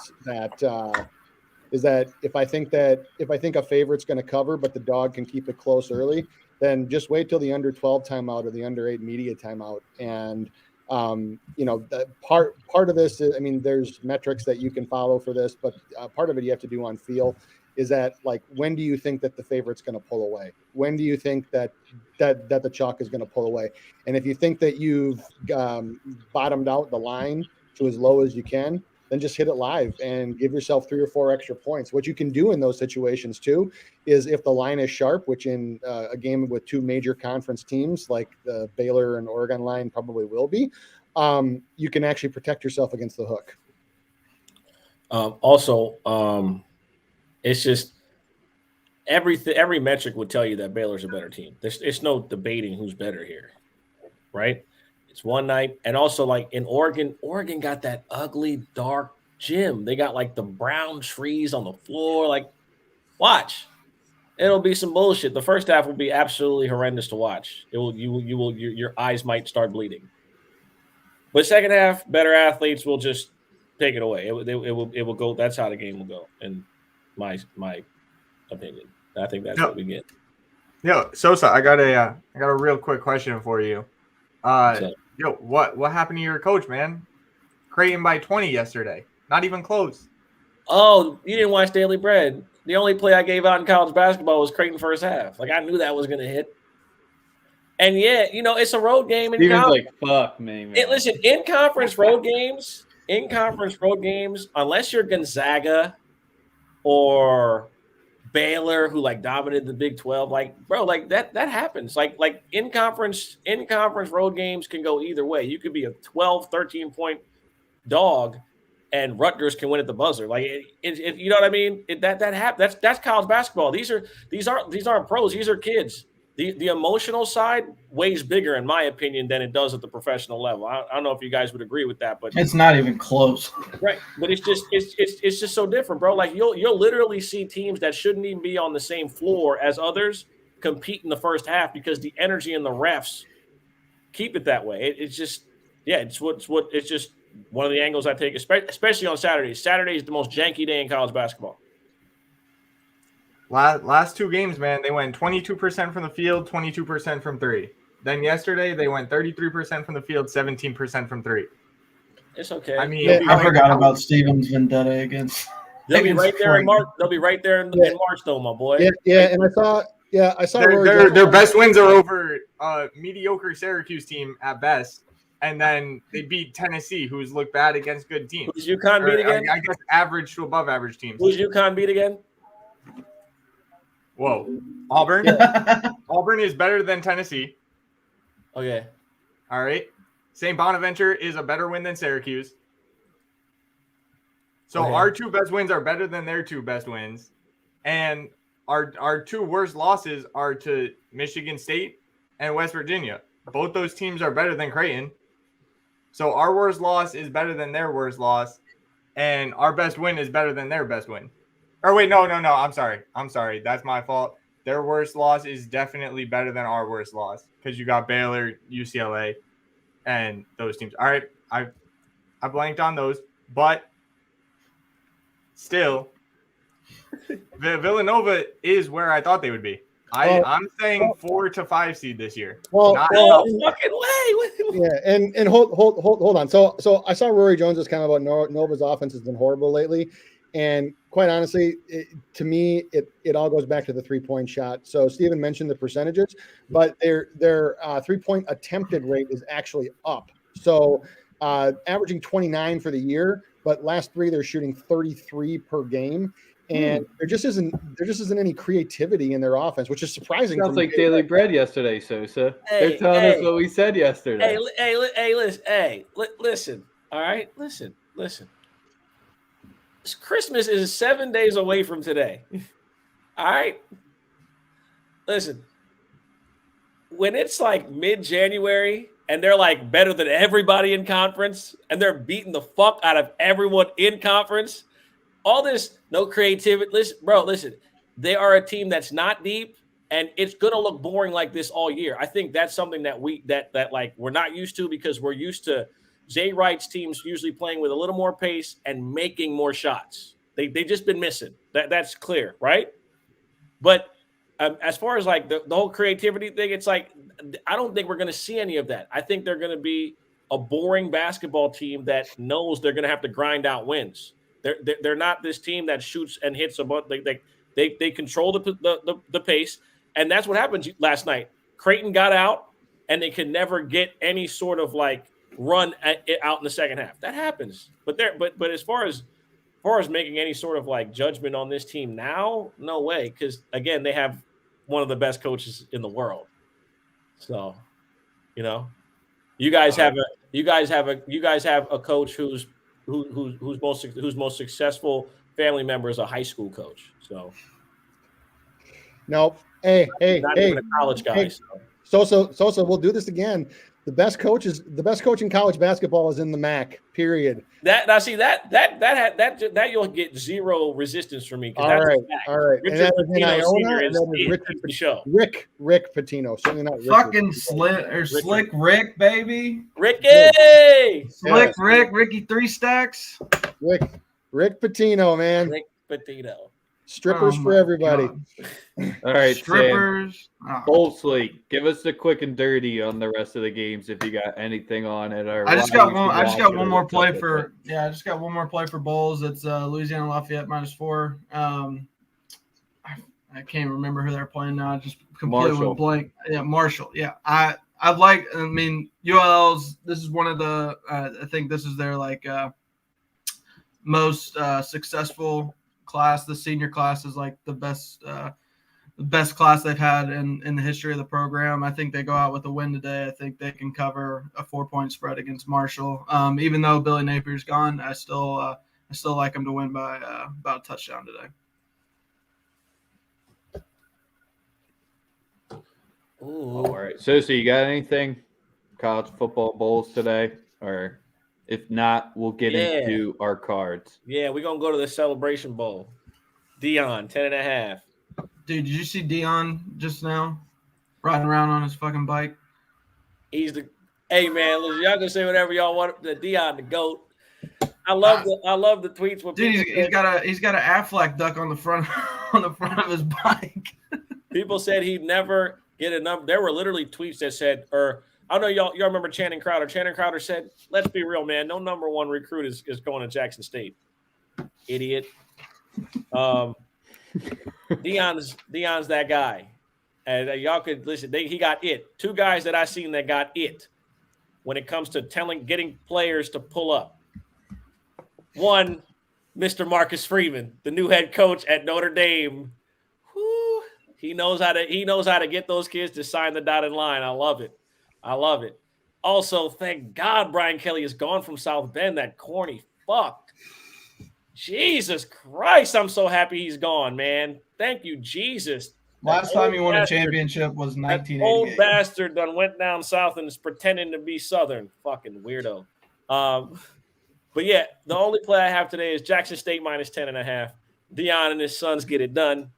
that if I think a favorite's going to cover, but the dog can keep it close early, then just wait till the under 12 timeout or the under 8 media timeout. And the part of this is, I mean, there's metrics that you can follow for this, but part of it you have to do on feel. Is that, like, when do you think that the favorite's going to pull away? When do you think that the chalk is going to pull away? And if you think that you've bottomed out the line to as low as you can, then just hit it live and give yourself 3 or 4 extra points. What you can do in those situations too is, if the line is sharp, which in a game with 2 major conference teams like the Baylor and Oregon line probably will be, you can actually protect yourself against the hook. It's just every metric would tell you that Baylor's a better team. It's no debating who's better here, right? It's one night. And also, like, in Oregon got that ugly, dark gym. They got, like, the brown trees on the floor. Like, watch. It'll be some bullshit. The first half will be absolutely horrendous to watch. Your eyes might start bleeding. But second half, better athletes will just take it away. It will go. That's how the game will go. And my opinion. I think that's what we get. Yo, Sosa, I got a real quick question for you. What happened to your coach, man? Creighton by 20 yesterday. Not even close. Oh, you didn't watch Daily Bread. The only play I gave out in college basketball was Creighton first half. Like, I knew that was going to hit. And yeah, it's a road game. Steven's like, fuck me, man. Listen, in conference road games, unless you're Gonzaga or Baylor, who, like, dominated the Big 12, like, bro, like that happens. Like in conference road games can go either way. You could be a 12, 13-point dog, and Rutgers can win at the buzzer. Like, if you know what I mean? That happens. That's college basketball. These aren't pros. These are kids. The emotional side weighs bigger, in my opinion, than it does at the professional level. I don't know if you guys would agree with that, but it's not even close. Right, but it's just so different, bro. Like, you'll literally see teams that shouldn't even be on the same floor as others compete in the first half because the energy in the refs keep it that way. It's just one of the angles I take, especially on Saturdays. Saturday is the most janky day in college basketball. Last 2 games, man, they went 22% from the field, 22% from 3. Then yesterday, they went 33% from the field, 17% from 3. It's okay. I mean, I forgot about Stevens' vendetta against. They'll be right there in March. They'll be right there in March, though, my boy. Yeah, and I saw their best wins are over a mediocre Syracuse team at best, and then they beat Tennessee, who's looked bad against good teams. Who's UConn beat again? I guess average to above average teams. Who's UConn beat again? Whoa, Auburn. Auburn is better than Tennessee. Okay. All right. St. Bonaventure is a better win than Syracuse. So our 2 best wins are better than their 2 best wins. And our 2 worst losses are to Michigan State and West Virginia. Both those teams are better than Creighton. So our worst loss is better than their worst loss. And our best win is better than their best win. Or wait, no. I'm sorry. That's my fault. their worst loss is definitely better than our worst loss because you got Baylor, UCLA, and those teams. All right, I blanked on those, but still, Villanova is where I thought they would be. I'm saying 4 to 5 seed this year. Well, no fucking way. Yeah, and hold on. So I saw Rory Jones's comment about Nova's offense has been horrible lately, and quite honestly, to me, it all goes back to the 3-point shot. So Steven mentioned the percentages, but their 3-point attempted rate is actually up. So averaging 29 for the year, but last 3 they're shooting 33 per game. And there just isn't any creativity in their offense, which is surprising. Sounds like Daily Bread yesterday, Sosa. They're telling us what we said yesterday. Listen. All right, listen. Christmas is 7 days away from today. All right, listen. When it's like mid-January and they're like better than everybody in conference and they're beating the fuck out of everyone in conference. All this, no creativity. Listen, they are a team that's not deep, and it's gonna look boring like this all year. I think that's something that we're not used to because we're used to Jay Wright's teams usually playing with a little more pace and making more shots. They just been missing. That's clear, right? But as far as like the whole creativity thing, it's like I don't think we're gonna see any of that. I think they're gonna be a boring basketball team that knows they're gonna have to grind out wins. They're not this team that shoots and hits a bunch. They control the pace, and that's what happened last night. Creighton got out, and they could never get any sort of like run out in the second half. That happens, but as far as making any sort of like judgment on this team now, no way. Because again, they have one of the best coaches in the world. So, you guys have a coach whose most successful family member is a high school coach. So, no, hey, not even a college guy. Hey, Sosa, we'll do this again. The best coach in college basketball is in the MAC. Period. That you'll get zero resistance from me. All right. Richard Pitino, Rick Pitino. Certainly not fucking Slick Rick, baby. Ricky, Slick Rick, Ricky 3 stacks. Rick Pitino, man. Rick Pitino. Strippers for everybody. All right, strippers. Bowl slate. Give us the quick and dirty on the rest of the games if you got anything on it. Or I just got one more play for bowls. It's Louisiana Lafayette -4. I can't remember who they're playing now. I just completely went blank. Yeah, Marshall. Yeah, ULL's. This is one of the. I think this is their most successful class. The senior class is like the best class they've had in the history of the program. I think they go out with a win today. I think they can cover a 4-point spread against Marshall. Even though Billy Napier's gone, I still like them to win by about a touchdown today. Ooh. All right. So you got anything college football bowls today? Or if not, we'll get into our cards. Yeah, we're going to go to the Celebration Bowl. Dion, 10.5. Dude, did you see Dion just now riding around on his fucking bike? Hey, man, listen, y'all can say whatever y'all want. The Dion, the GOAT. I love the tweets. Dude, he's got an Aflac duck on the front of his bike. People said he'd never get a number. There were literally tweets that said, I know y'all remember Channing Crowder. Channing Crowder said, let's be real, man. No number 1 recruit is going to Jackson State. Idiot. Dion's that guy. And y'all could listen. He got it. 2 guys that I seen that got it when it comes to getting players to pull up. One, Mr. Marcus Freeman, the new head coach at Notre Dame. Whew, he knows how to get those kids to sign the dotted line. I love it. Also, thank God Brian Kelly is gone from South Bend, that corny fuck. Jesus Christ, I'm so happy he's gone, man. Thank you, Jesus. Last time he won a championship was 1988. That old bastard done went down south and is pretending to be Southern. Fucking weirdo. But yeah, the only play I have today is Jackson State -10.5. Dion and his sons get it done.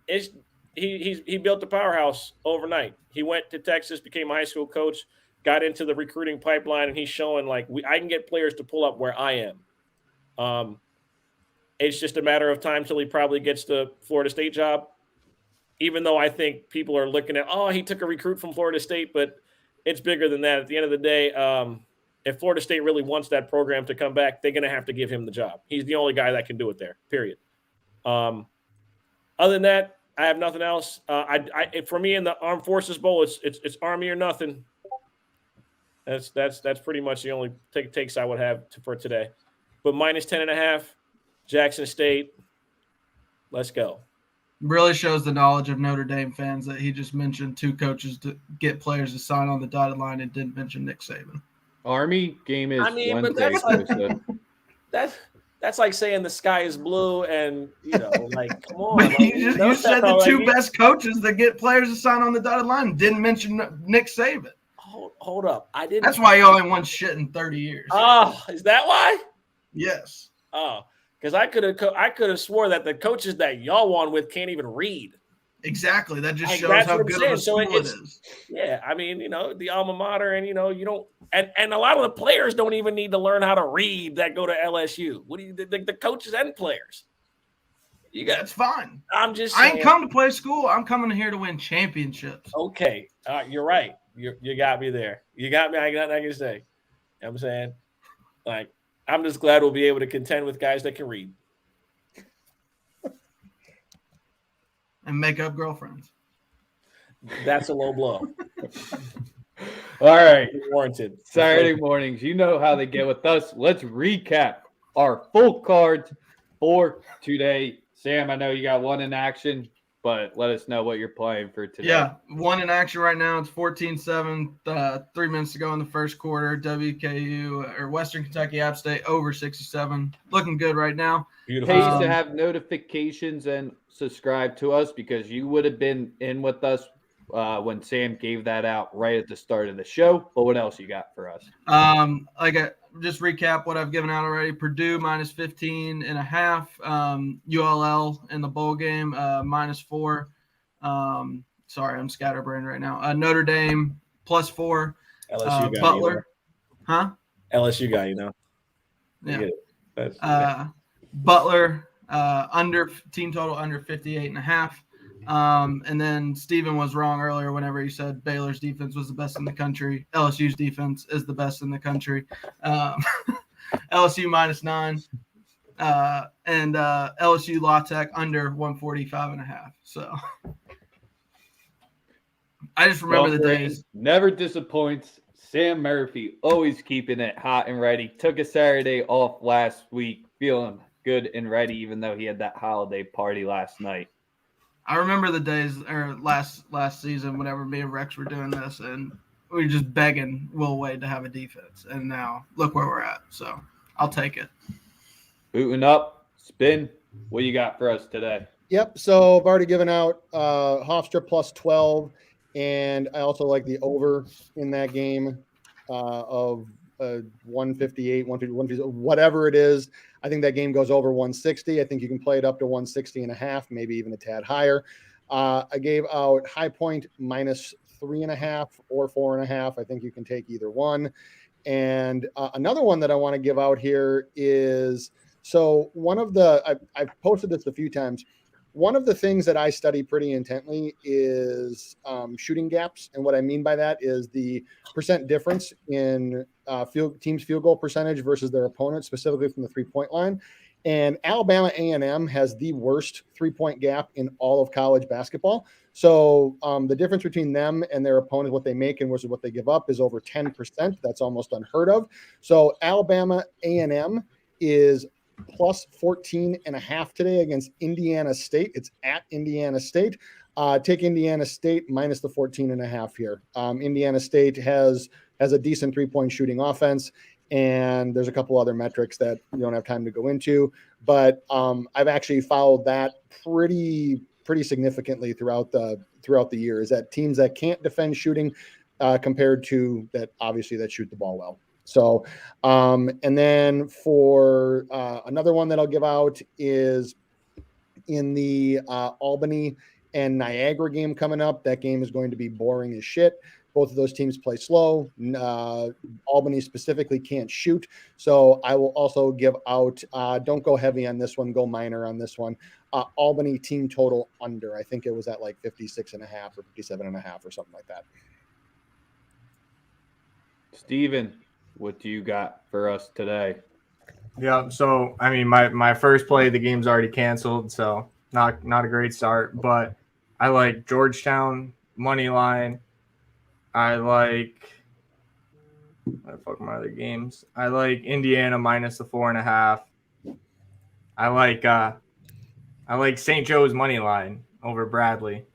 he built the powerhouse overnight. He went to Texas, became a high school coach, got into the recruiting pipeline, and he's showing I can get players to pull up where I am. It's just a matter of time till he probably gets the Florida State job. Even though I think people are looking at, he took a recruit from Florida State, but it's bigger than that. At the end of the day, if Florida State really wants that program to come back, they're going to have to give him the job. He's the only guy that can do it there, period. Other than that, I have nothing else. For me in the Armed Forces Bowl, it's Army or nothing. That's pretty much the only takes I would have for today. But minus 10.5, Jackson State. Let's go. Really shows the knowledge of Notre Dame fans that he just mentioned 2 coaches to get players to sign on the dotted line and didn't mention Nick Saban. Army game is Wednesday. That's like saying the sky is blue and, come on. You said the 2 best coaches that get players to sign on the dotted line and didn't mention Nick Saban. Hold up. I didn't. That's why you only won shit in 30 years. Oh, is that why? Yes. Oh, because I could have swore that the coaches that y'all won with can't even read. Exactly. That just shows how good of a school it is. Yeah, I mean, the alma mater, and you don't, and a lot of the players don't even need to learn how to read that go to LSU. What do you the coaches and players? That's fine. I'm just saying, I ain't come to play school. I'm coming here to win championships. Okay, you're right. You got me there. You got me. I got nothing to say. You know what I'm saying, I'm just glad we'll be able to contend with guys that can read and make up girlfriends. That's a low blow. All right. Warranted. Saturday mornings, you know how they get with us. Let's recap our full cards for today. Sam, I know you got one in action, but let us know what you're playing for today. Yeah, one in action right now. It's 14-7, 3 minutes to go in the first quarter. WKU or Western Kentucky App State over 67. Looking good right now. Beautiful. Pays to have notifications and subscribe to us because you would have been in with us when Sam gave that out right at the start of the show. But what else you got for us? Just recap what I've given out already. Purdue minus 15.5. ULL in the bowl game -4. Sorry, I'm scatterbrained right now. Notre Dame +4. LSU guy, Butler, LSU guy, Yeah. That's Butler under team total under 58.5. And then Steven was wrong earlier whenever he said Baylor's defense was the best in the country. LSU's defense is the best in the country. LSU -9. And LSU La Tech under 145.5. So I just remember the days. Never disappoints. Sam Murphy always keeping it hot and ready. Took a Saturday off last week, feeling good and ready, even though he had that holiday party last night. I remember the days or last season whenever me and Rex were doing this, and we were just begging Will Wade to have a defense. And now look where we're at. So I'll take it. Booting up, spin. What you got for us today? Yep. So I've already given out Hofstra +12, and I also like the over in that game of 158, 150, whatever it is. I think that game goes over 160. I think you can play it up to 160.5, maybe even a tad higher. I gave out High Point -3.5 or 4.5. I think you can take either one. And another one that I want to give out here is, so one of the, I've posted this a few times. One of the things that I study pretty intently is shooting gaps. And what I mean by that is the percent difference in team's field goal percentage versus their opponent, specifically from the 3-point line. And Alabama A&M has the worst 3-point gap in all of college basketball. So the difference between them and their opponent, what they make and versus what they give up, is over 10%. That's almost unheard of. So Alabama A&M is +14.5 today against Indiana State. It's at Indiana State. Take Indiana State minus the 14.5 here. Indiana State has a decent 3-point shooting offense, and there's a couple other metrics that we don't have time to go into. But I've actually followed that pretty significantly throughout the year. Is that teams that can't defend shooting compared to that obviously that shoot the ball well. So, and then for another one that I'll give out is in the Albany and Niagara game coming up. That game is going to be boring as shit. Both of those teams play slow. Albany specifically can't shoot. So I will also give out, don't go heavy on this one, go minor on this one. Albany team total under. I think it was at like 56.5 or 57.5 or something like that. Steven, what do you got for us today? Yeah, so I mean, my first play, the game's already canceled, so not a great start. But I like Georgetown money line. I like what the fuck are my other games? I like Indiana minus the 4.5. I like St. Joe's money line over Bradley.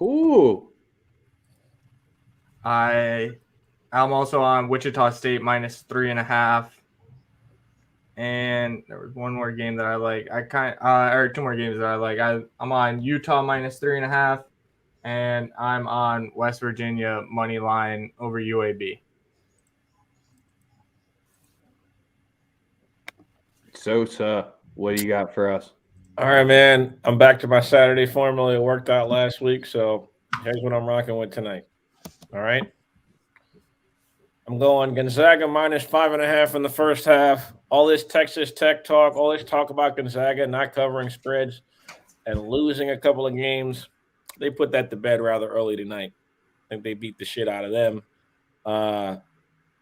Ooh. I'm also on Wichita State minus 3.5. And there was one more game that I like. Or two more games that I like. I'm on Utah minus 3.5, and I'm on West Virginia money line over UAB. Sosa, what do you got for us? All right, man. I'm back to my Saturday formula. It worked out last week, so here's what I'm rocking with tonight. All right. I'm going Gonzaga minus 5.5 in the first half. All this Texas Tech talk, all this talk about Gonzaga not covering spreads and losing a couple of games, they put that to bed rather early tonight. I think they beat the shit out of them.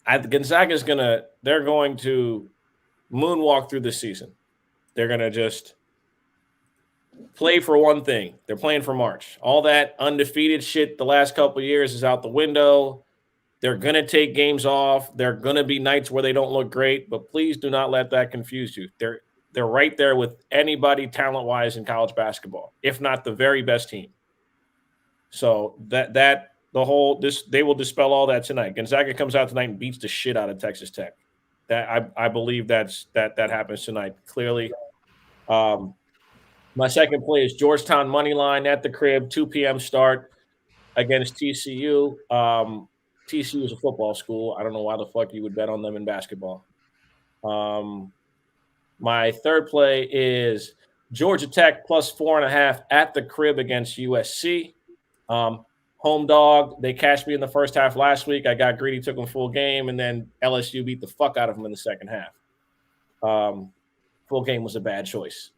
Gonzaga's they're going to moonwalk through the season. They're going to just play for one thing. They're playing for March. All that undefeated shit the last couple of years is out the window. They're going to take games off. There are going to be nights where they don't look great, but please do not let that confuse you. They're right there with anybody talent-wise in college basketball, if not the very best team. So they will dispel all that tonight. Gonzaga comes out tonight and beats the shit out of Texas Tech. That I believe that happens tonight clearly. My second play is Georgetown money line at the crib, 2 p.m. start against TCU. TCU is a football school. I don't know why the fuck you would bet on them in basketball. My third play is Georgia Tech plus 4.5 at the crib against USC. Home dog. They cashed me in the first half last week. I got greedy, took them full game, and then LSU beat the fuck out of them in the second half. Full game was a bad choice.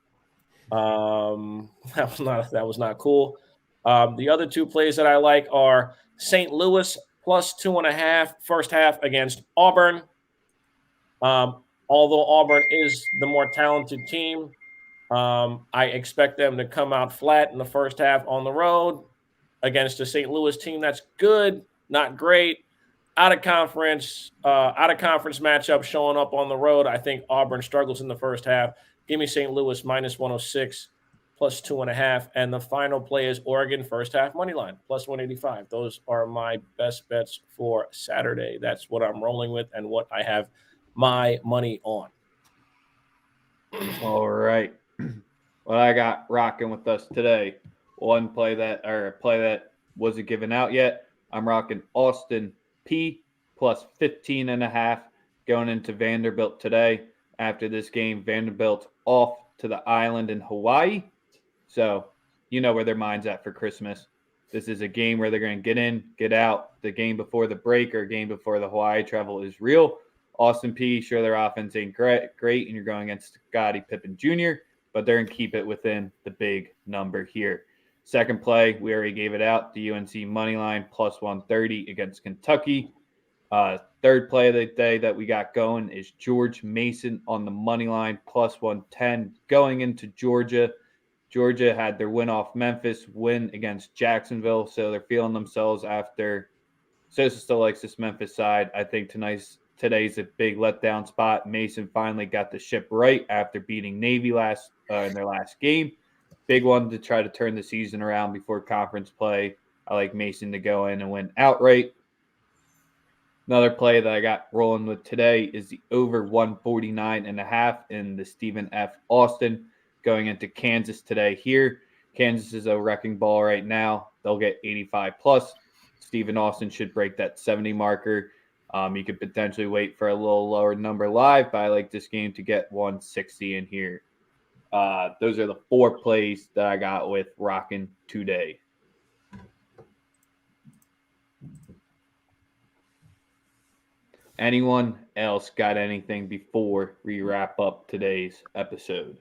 That was not cool. The other two plays that I like are St. Louis plus 2.5 first half against Auburn. Although Auburn is the more talented team, I expect them to come out flat in the first half on the road against a St. Louis team that's good, not great. Out of conference matchup showing up on the road. I think Auburn struggles in the first half. Give me St. Louis minus 106 plus 2.5. And the final play is Oregon first half money line plus 185. Those are my best bets for Saturday. That's what I'm rolling with and what I have my money on. All right. What I got rocking with us today, a play that wasn't given out yet. I'm rocking Austin P plus 15.5 going into Vanderbilt today. After this game, Vanderbilt off to the island in Hawaii. So you know where their mind's at for Christmas. This is a game where they're going to get in, get out. The game before the break or game before the Hawaii travel is real. Austin P, sure, their offense ain't great, and you're going against Scottie Pippen Jr., but they're going to keep it within the big number here. Second play, we already gave it out, the UNC money line plus 130 against Kentucky. Third play of the day that we got going is George Mason on the money line plus 110 going into Georgia. Georgia had their win off Memphis, win against Jacksonville, so they're feeling themselves after. Sosa still likes this Memphis side. I think today's a big letdown spot. Mason finally got the ship right after beating Navy in their last game. Big one to try to turn the season around before conference play. I like Mason to go in and win outright. Another play that I got rolling with today is the over 149.5 in the Stephen F. Austin going into Kansas today here. Kansas is a wrecking ball right now. They'll get 85 plus. Stephen Austin should break that 70 marker. You could potentially wait for a little lower number live, but I like this game to get 160 in here. Those are the 4 plays that I got with rocking today. Anyone else got anything before we wrap up today's episode?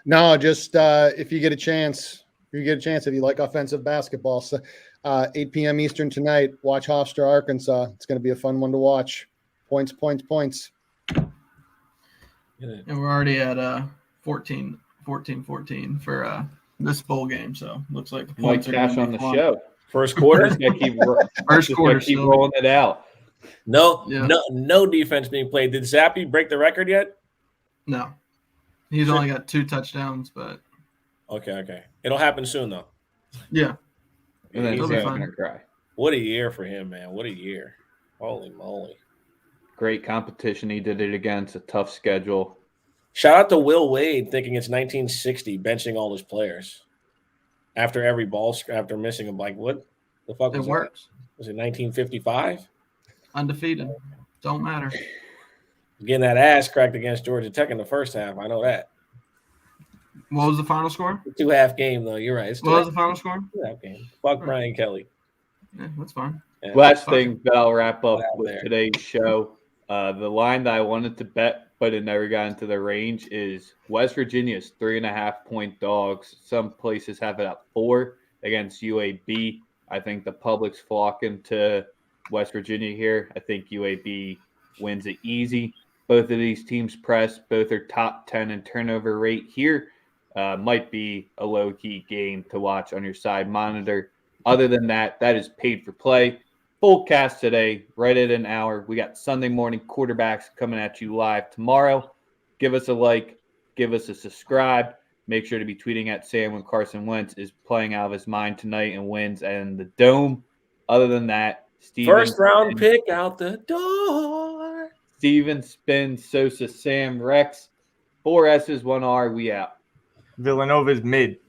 No, just if you get a chance, if you like offensive basketball, so, 8 p.m. Eastern tonight, watch Hofstra, Arkansas. It's going to be a fun one to watch. Points. And we're already at 14 for this bowl game. So looks like the Mike points are Cash going on to the be fun. show. First quarter. Just gotta keep Keep rolling it out. No defense being played. Did Zappy break the record yet? No, he's only got 2 touchdowns, but Okay. It'll happen soon though. yeah, And then He'll he's be going fine. to cry. What a year for him, man. What a year. Holy moly. Great competition. He did it against a tough schedule. Shout out to Will Wade thinking it's 1960, benching all his players after every ball after missing them. Like, what the fuck it was works. that? Was it 1955? Undefeated, don't matter. Getting that ass cracked against Georgia Tech in the first half. I know that. What was the final score? 2-half game, though. You're right. It's What was the final score? 2-half game. Fuck Brian Kelly. Yeah, that's fine. Yeah. Last thing that I'll wrap up Out with there. today's show. The line that I wanted to bet, but it never got into the range, is West Virginia's 3.5-point dogs. Some places have it at 4 against UAB. I think the public's flocking to West Virginia here. I think UAB wins it easy. Both of these teams press. Both are top 10 in turnover rate here. Might be a low-key game to watch on your side monitor. Other than that, that is paid for play. Full cast today, right at an hour. We got Sunday morning quarterbacks coming at you live tomorrow. Give us a like. Give us a subscribe. Make sure to be tweeting at Sam when Carson Wentz is playing out of his mind tonight and wins and the Dome. Other than that, Steven First round pick out the door. Steven Spin, Sosa, Sam, Rex. 4 S's, 1 R. We out. Villanova's mid.